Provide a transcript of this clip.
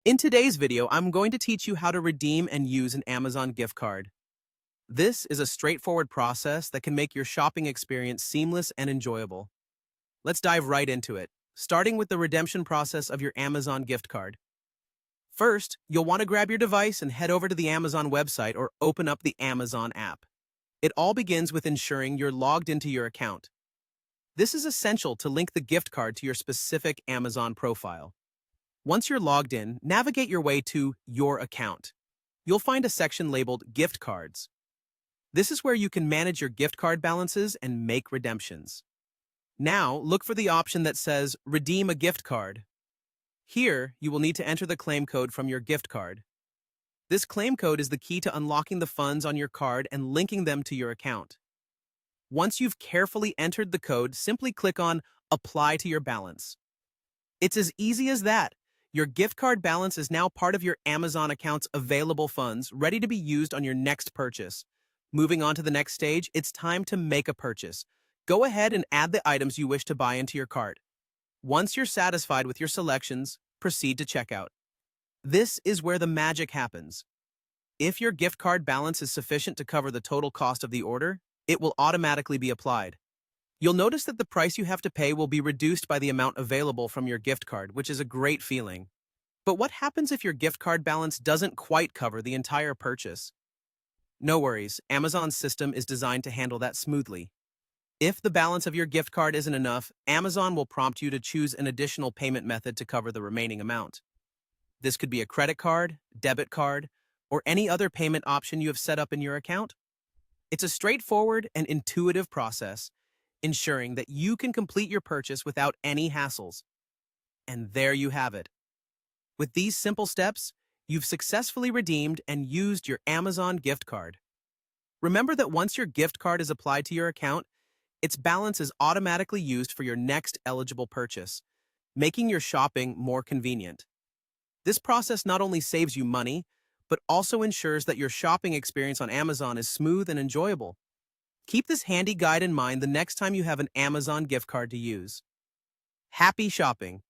In today's video, I'm going to teach you how to redeem and use an Amazon gift card. This is a straightforward process that can make your shopping experience seamless and enjoyable. Let's dive right into it, starting with the redemption process of your Amazon gift card. First, you'll want to grab your device and head over to the Amazon website or open up the Amazon app. It all begins with ensuring you're logged into your account. This is essential to link the gift card to your specific Amazon profile. Once you're logged in, navigate your way to Your Account. You'll find a section labeled Gift Cards. This is where you can manage your gift card balances and make redemptions. Now, look for the option that says Redeem a Gift Card. Here, you will need to enter the claim code from your gift card. This claim code is the key to unlocking the funds on your card and linking them to your account. Once you've carefully entered the code, simply click on Apply to your balance. It's as easy as that. Your gift card balance is now part of your Amazon account's available funds, ready to be used on your next purchase. Moving on to the next stage, it's time to make a purchase. Go ahead and add the items you wish to buy into your cart. Once you're satisfied with your selections, proceed to checkout. This is where the magic happens. If your gift card balance is sufficient to cover the total cost of the order, it will automatically be applied. You'll notice that the price you have to pay will be reduced by the amount available from your gift card, which is a great feeling. But what happens if your gift card balance doesn't quite cover the entire purchase? No worries, Amazon's system is designed to handle that smoothly. If the balance of your gift card isn't enough, Amazon will prompt you to choose an additional payment method to cover the remaining amount. This could be a credit card, debit card, or any other payment option you have set up in your account. It's a straightforward and intuitive process, ensuring that you can complete your purchase without any hassles. And there you have it. With these simple steps, you've successfully redeemed and used your Amazon gift card. Remember that once your gift card is applied to your account, its balance is automatically used for your next eligible purchase, making your shopping more convenient. This process not only saves you money, but also ensures that your shopping experience on Amazon is smooth and enjoyable. Keep this handy guide in mind the next time you have an Amazon gift card to use. Happy shopping!